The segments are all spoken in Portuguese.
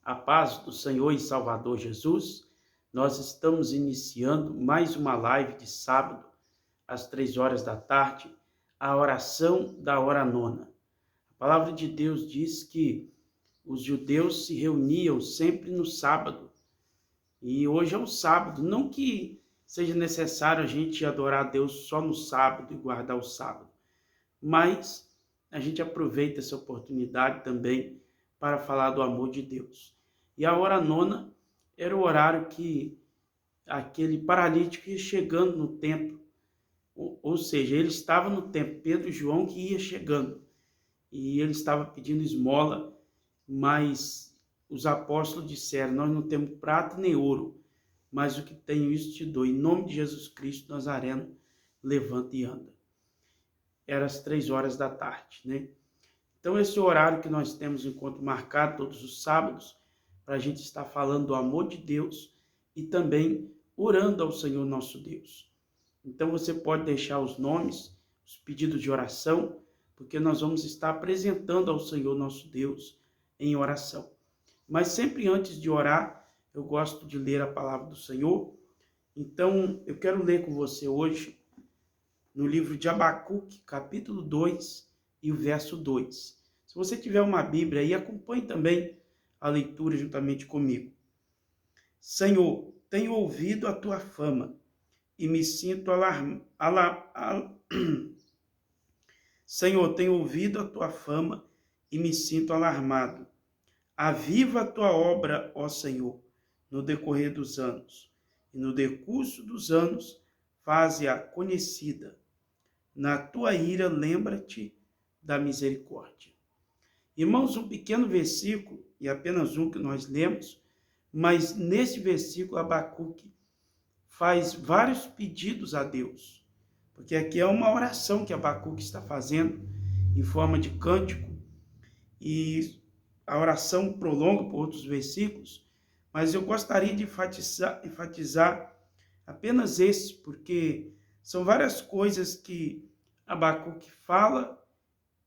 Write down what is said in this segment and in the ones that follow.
A paz do Senhor e Salvador Jesus, nós estamos iniciando mais uma live de sábado, às 3 horas da tarde, a oração da hora nona. A palavra de Deus diz que os judeus se reuniam sempre no sábado, e hoje é um sábado, não que seja necessário a gente adorar a Deus só no sábado e guardar o sábado, mas a gente aproveita essa oportunidade também para falar do amor de Deus. E a hora nona era o horário que aquele paralítico ia chegando no templo, ou seja, ele estava no templo, Pedro e João que ia chegando, e ele estava pedindo esmola, mas os apóstolos disseram: nós não temos prata nem ouro, mas o que tenho isso te dou, em nome de Jesus Cristo Nazareno, levanta e anda. Era às 3 horas da tarde, né? Então esse é o horário que nós temos encontro marcado todos os sábados, para a gente estar falando do amor de Deus e também orando ao Senhor nosso Deus. Então você pode deixar os nomes, os pedidos de oração, porque nós vamos estar apresentando ao Senhor nosso Deus em oração. Mas sempre antes de orar, eu gosto de ler a palavra do Senhor. Então eu quero ler com você hoje no livro de Abacuque, capítulo 2 e o verso 2. Se você tiver uma Bíblia aí, acompanhe também a leitura juntamente comigo. Senhor, tenho ouvido a tua fama e me sinto Senhor, tenho ouvido a tua fama e me sinto alarmado. Aviva a tua obra, ó Senhor, no decorrer dos anos, e no decurso dos anos faze-a conhecida. Na tua ira, lembra-te da misericórdia. Irmãos, um pequeno versículo, e apenas um que nós lemos, mas nesse versículo Abacuque faz vários pedidos a Deus, porque aqui é uma oração que Abacuque está fazendo em forma de cântico, e a oração prolonga por outros versículos, mas eu gostaria de enfatizar apenas esse, porque são várias coisas que Abacuque fala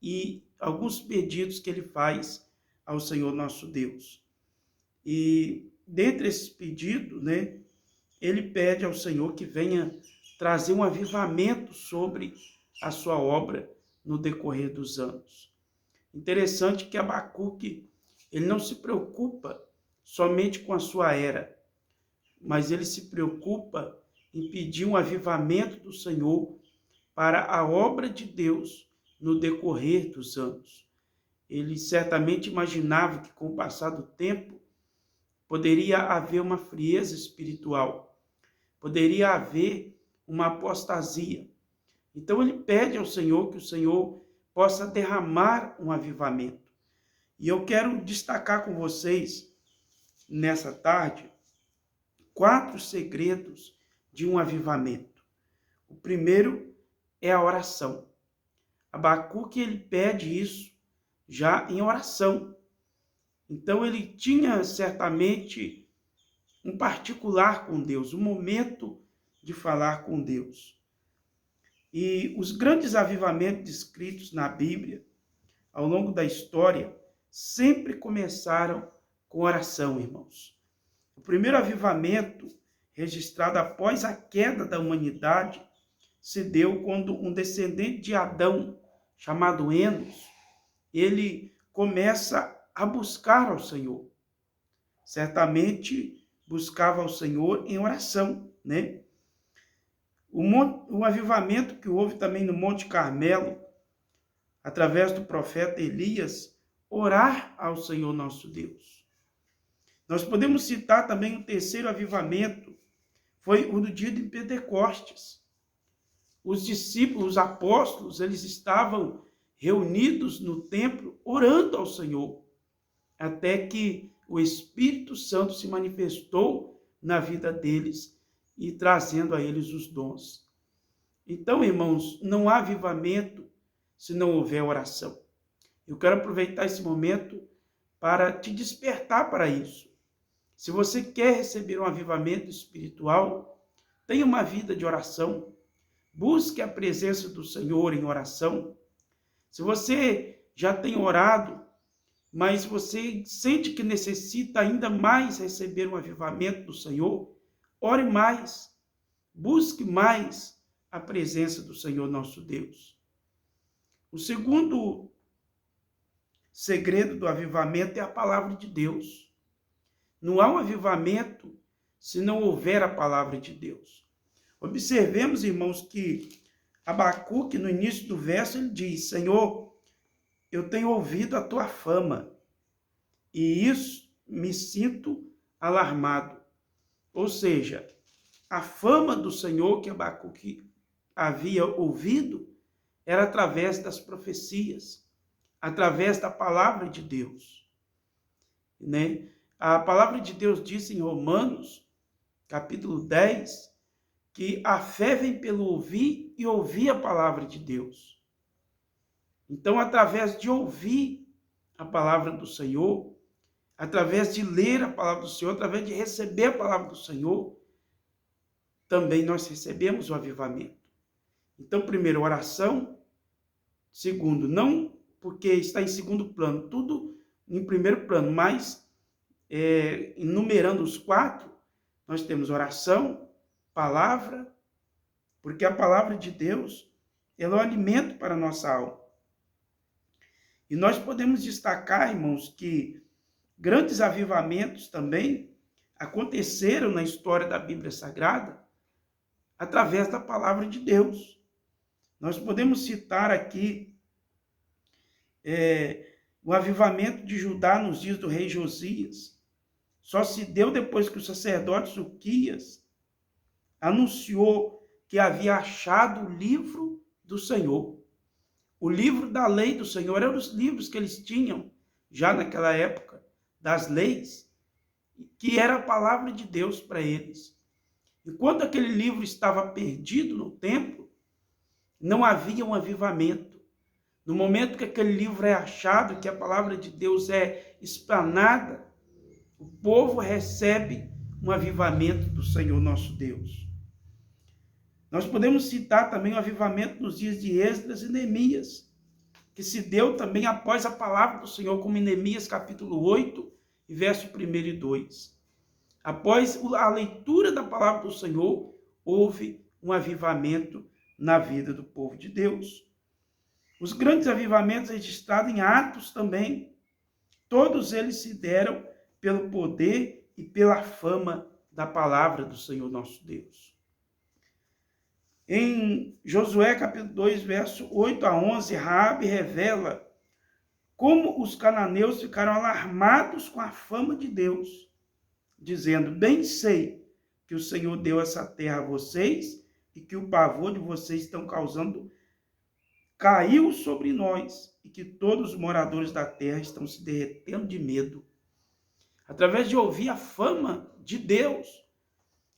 e alguns pedidos que ele faz ao Senhor nosso Deus. E dentre esses pedidos, né, ele pede ao Senhor que venha trazer um avivamento sobre a sua obra no decorrer dos anos. Interessante que Abacuque, ele não se preocupa somente com a sua era, mas ele se preocupa em pedir um avivamento do Senhor para a obra de Deus no decorrer dos anos. Ele certamente imaginava que com o passar do tempo poderia haver uma frieza espiritual, poderia haver uma apostasia. Então ele pede ao Senhor que o Senhor possa derramar um avivamento. E eu quero destacar com vocês, nessa tarde, 4 segredos de um avivamento. O primeiro é a oração. Abacuque, ele pede isso já em oração. Então ele tinha certamente um particular com Deus, um momento de falar com Deus. E os grandes avivamentos descritos na Bíblia, ao longo da história, sempre começaram com oração, irmãos. O primeiro avivamento registrado após a queda da humanidade se deu quando um descendente de Adão, chamado Enos, ele começa a buscar ao Senhor. Certamente buscava ao Senhor em oração, né? O avivamento que houve também no Monte Carmelo, através do profeta Elias, orar ao Senhor nosso Deus. Nós podemos citar também o terceiro avivamento, foi o do dia de Pentecostes. Os discípulos, os apóstolos, eles estavam reunidos no templo, orando ao Senhor, até que o Espírito Santo se manifestou na vida deles e trazendo a eles os dons. Então, irmãos, não há avivamento se não houver oração. Eu quero aproveitar esse momento para te despertar para isso. Se você quer receber um avivamento espiritual, tenha uma vida de oração. Busque a presença do Senhor em oração. Se você já tem orado mas você sente que necessita ainda mais receber um avivamento do Senhor, ore mais, busque mais a presença do Senhor nosso Deus. O segundo segredo do avivamento é a palavra de Deus. Não há um avivamento se não houver a palavra de Deus. Observemos, irmãos, que Abacuque, no início do verso, ele diz: Senhor, eu tenho ouvido a tua fama, e isso me sinto alarmado. Ou seja, a fama do Senhor que Abacuque havia ouvido era através das profecias, através da palavra de Deus, né? A palavra de Deus diz em Romanos, capítulo 10, que a fé vem pelo ouvir e ouvir a palavra de Deus. Então, através de ouvir a palavra do Senhor, através de ler a palavra do Senhor, através de receber a palavra do Senhor, também nós recebemos o avivamento. Então, primeiro, oração. Segundo, não porque está em segundo plano, tudo em primeiro plano, mas enumerando os 4, nós temos oração, palavra, porque a palavra de Deus ela é o alimento para a nossa alma. E nós podemos destacar, irmãos, que grandes avivamentos também aconteceram na história da Bíblia Sagrada através da palavra de Deus. Nós podemos citar aqui o avivamento de Judá nos dias do rei Josias. Só se deu depois que o sacerdote Zuquias anunciou que havia achado o livro do Senhor. O livro da lei do Senhor eram os livros que eles tinham já naquela época, das leis, que era a palavra de Deus para eles. Enquanto aquele livro estava perdido no templo, não havia um avivamento. No momento que aquele livro é achado, que a palavra de Deus é explanada, o povo recebe um avivamento do Senhor nosso Deus. Nós podemos citar também o avivamento nos dias de Esdras e Neemias, que se deu também após a palavra do Senhor, como em Neemias capítulo 8, e verso 1 e 2. Após a leitura da palavra do Senhor, houve um avivamento na vida do povo de Deus. Os grandes avivamentos registrados em Atos também, todos eles se deram pelo poder e pela fama da palavra do Senhor nosso Deus. Em Josué capítulo 2, verso 8 a 11, Raabe revela como os cananeus ficaram alarmados com a fama de Deus, dizendo: bem sei que o Senhor deu essa terra a vocês e que o pavor de vocês estão causando caiu sobre nós e que todos os moradores da terra estão se derretendo de medo. Através de ouvir a fama de Deus,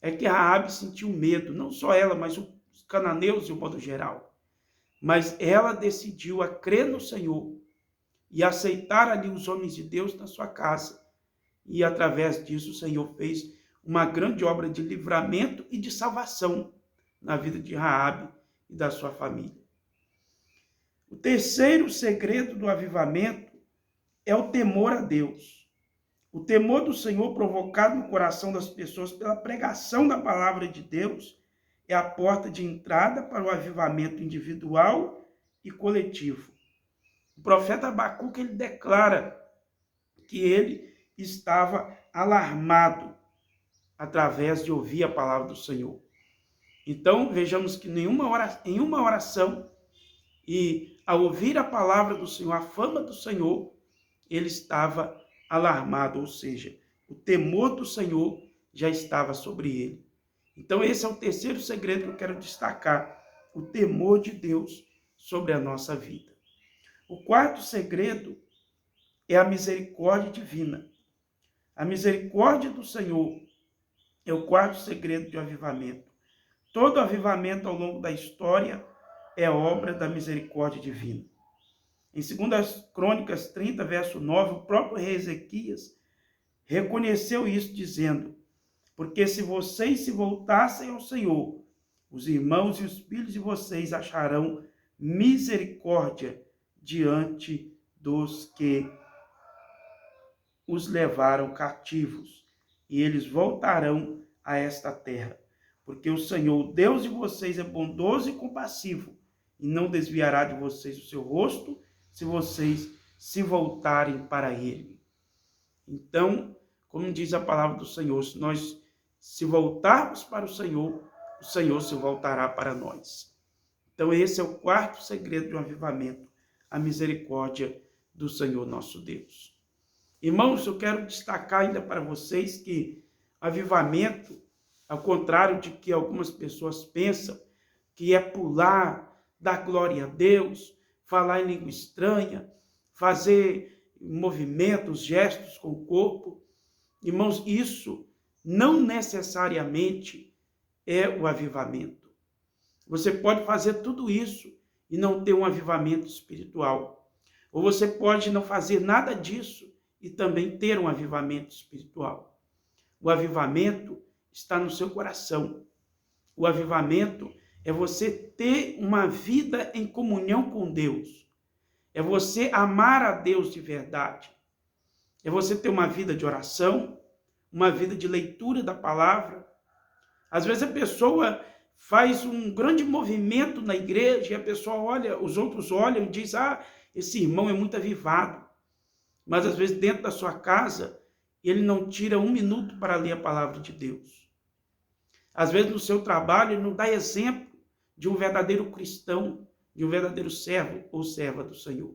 é que Raabe sentiu medo, não só ela, mas os cananeus de um modo geral. Mas ela decidiu a crer no Senhor e aceitar ali os homens de Deus na sua casa. E através disso o Senhor fez uma grande obra de livramento e de salvação na vida de Raabe e da sua família. O terceiro segredo do avivamento é o temor a Deus. O temor do Senhor provocado no coração das pessoas pela pregação da palavra de Deus é a porta de entrada para o avivamento individual e coletivo. O profeta Abacuque ele declara que ele estava alarmado através de ouvir a palavra do Senhor. Então, vejamos que em uma oração e ao ouvir a palavra do Senhor, a fama do Senhor, ele estava alarmado, ou seja, o temor do Senhor já estava sobre ele. Então, esse é o terceiro segredo que eu quero destacar, o temor de Deus sobre a nossa vida. O quarto segredo é a misericórdia divina. A misericórdia do Senhor é o quarto segredo de avivamento. Todo avivamento ao longo da história é obra da misericórdia divina. Em 2 Crônicas 30, verso 9, o próprio rei Ezequias reconheceu isso, dizendo: porque se vocês se voltassem ao Senhor, os irmãos e os filhos de vocês acharão misericórdia diante dos que os levaram cativos, e eles voltarão a esta terra. Porque o Senhor, o Deus de vocês, é bondoso e compassivo, e não desviará de vocês o seu rosto, se vocês se voltarem para ele. Então, como diz a palavra do Senhor, se nós se voltarmos para o Senhor se voltará para nós. Então, esse é o quarto segredo de um avivamento, a misericórdia do Senhor nosso Deus. Irmãos, eu quero destacar ainda para vocês que avivamento, ao contrário de que algumas pessoas pensam, que é pular, dar glória a Deus, falar em língua estranha, fazer movimentos, gestos com o corpo. Irmãos, isso não necessariamente é o avivamento. Você pode fazer tudo isso e não ter um avivamento espiritual. Ou você pode não fazer nada disso e também ter um avivamento espiritual. O avivamento está no seu coração. O avivamento é você ter uma vida em comunhão com Deus. É você amar a Deus de verdade. É você ter uma vida de oração, uma vida de leitura da palavra. Às vezes a pessoa faz um grande movimento na igreja e a pessoa olha, os outros olham e dizem, esse irmão é muito avivado. Mas às vezes dentro da sua casa, ele não tira um minuto para ler a palavra de Deus. Às vezes no seu trabalho, ele não dá exemplo de um verdadeiro cristão, de um verdadeiro servo ou serva do Senhor.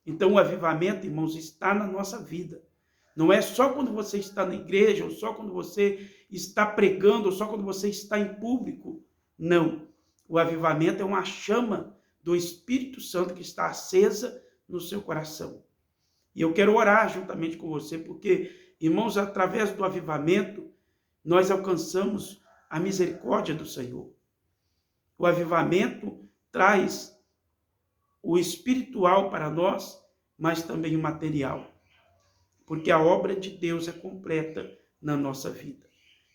Então o avivamento, irmãos, está na nossa vida. Não é só quando você está na igreja, ou só quando você está pregando, ou só quando você está em público. Não. O avivamento é uma chama do Espírito Santo que está acesa no seu coração. E eu quero orar juntamente com você, porque, irmãos, através do avivamento, nós alcançamos a misericórdia do Senhor. O avivamento traz o espiritual para nós, mas também o material. Porque a obra de Deus é completa na nossa vida.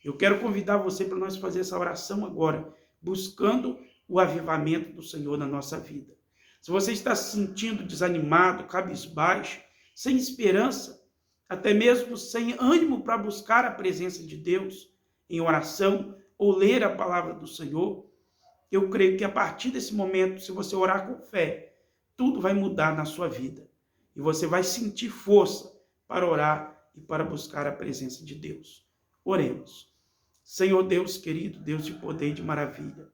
Eu quero convidar você para nós fazer essa oração agora, buscando o avivamento do Senhor na nossa vida. Se você está se sentindo desanimado, cabisbaixo, sem esperança, até mesmo sem ânimo para buscar a presença de Deus em oração ou ler a palavra do Senhor, eu creio que a partir desse momento, se você orar com fé, tudo vai mudar na sua vida. E você vai sentir força para orar e para buscar a presença de Deus. Oremos. Senhor Deus querido, Deus de poder e de maravilha,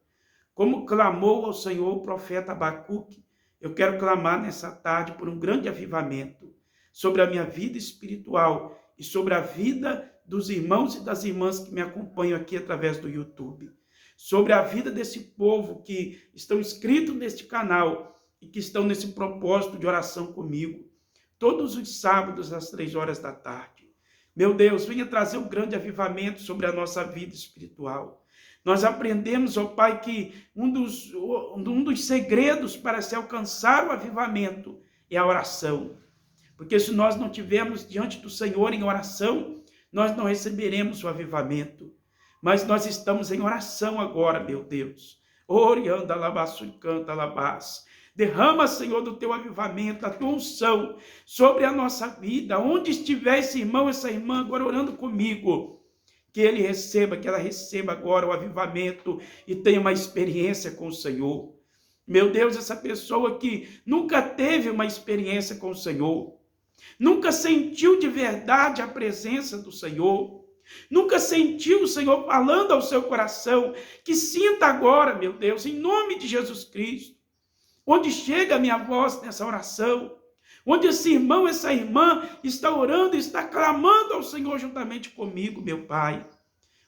como clamou ao Senhor o profeta Abacuque, eu quero clamar nessa tarde por um grande avivamento sobre a minha vida espiritual e sobre a vida dos irmãos e das irmãs que me acompanham aqui através do YouTube. Sobre a vida desse povo que estão inscritos neste canal e que estão nesse propósito de oração comigo, todos os sábados às 3 horas da tarde. Meu Deus, venha trazer um grande avivamento sobre a nossa vida espiritual. Nós aprendemos, ó Pai, que um dos segredos para se alcançar o avivamento é a oração. Porque se nós não tivermos diante do Senhor em oração, nós não receberemos o avivamento. Mas nós estamos em oração agora, meu Deus. Orianda labaçu canta labás. Derrama, Senhor, do teu avivamento, a tua unção sobre a nossa vida. Onde estiver esse irmão, essa irmã agora orando comigo, que ela receba agora o avivamento e tenha uma experiência com o Senhor. Meu Deus, essa pessoa que nunca teve uma experiência com o Senhor, nunca sentiu de verdade a presença do Senhor, nunca sentiu o Senhor falando ao seu coração, que sinta agora, meu Deus, em nome de Jesus Cristo, onde chega a minha voz nessa oração, onde esse irmão, essa irmã está orando, está clamando ao Senhor juntamente comigo, meu Pai.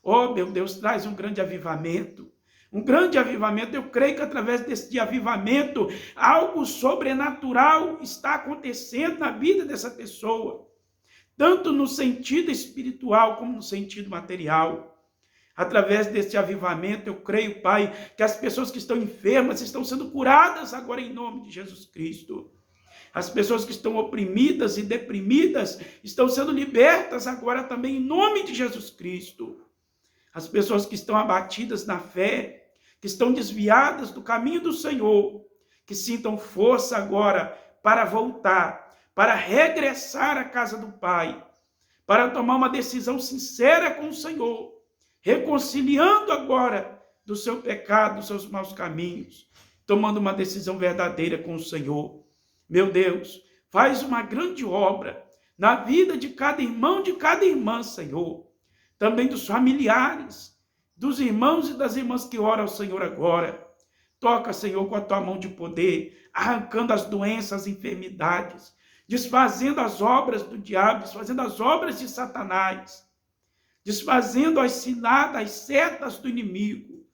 Oh, meu Deus, traz um grande avivamento. Um grande avivamento. Eu creio que através desse avivamento, algo sobrenatural está acontecendo na vida dessa pessoa. Tanto no sentido espiritual como no sentido material. Através desse avivamento, eu creio, Pai, que as pessoas que estão enfermas estão sendo curadas agora em nome de Jesus Cristo. As pessoas que estão oprimidas e deprimidas estão sendo libertas agora também em nome de Jesus Cristo. As pessoas que estão abatidas na fé, que estão desviadas do caminho do Senhor, que sintam força agora para voltar, para regressar à casa do Pai, para tomar uma decisão sincera com o Senhor, reconciliando agora do seu pecado, dos seus maus caminhos, tomando uma decisão verdadeira com o Senhor. Meu Deus, faz uma grande obra na vida de cada irmão, de cada irmã, Senhor. Também dos familiares, dos irmãos e das irmãs que oram ao Senhor agora. Toca, Senhor, com a tua mão de poder, arrancando as doenças, as enfermidades, desfazendo as obras do diabo, desfazendo as obras de Satanás, desfazendo as ciladas, as setas do inimigo.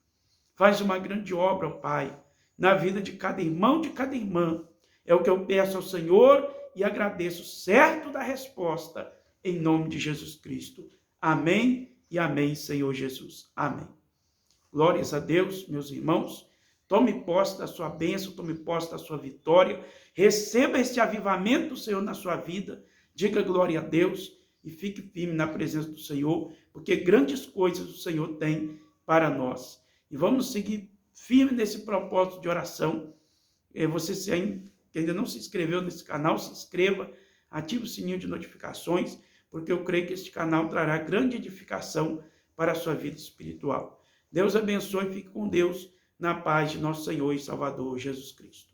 Faz uma grande obra, Pai, na vida de cada irmão, de cada irmã. É o que eu peço ao Senhor e agradeço, certo da resposta, em nome de Jesus Cristo. Amém e amém, Senhor Jesus. Amém. Glórias a Deus, meus irmãos. Tome posse da sua bênção, tome posse da sua vitória. Receba este avivamento do Senhor na sua vida. Diga glória a Deus e fique firme na presença do Senhor, porque grandes coisas o Senhor tem para nós. E vamos seguir firme nesse propósito de oração. Você que ainda não se inscreveu nesse canal, se inscreva, ative o sininho de notificações, porque eu creio que este canal trará grande edificação para a sua vida espiritual. Deus abençoe e fique com Deus na paz de nosso Senhor e Salvador Jesus Cristo.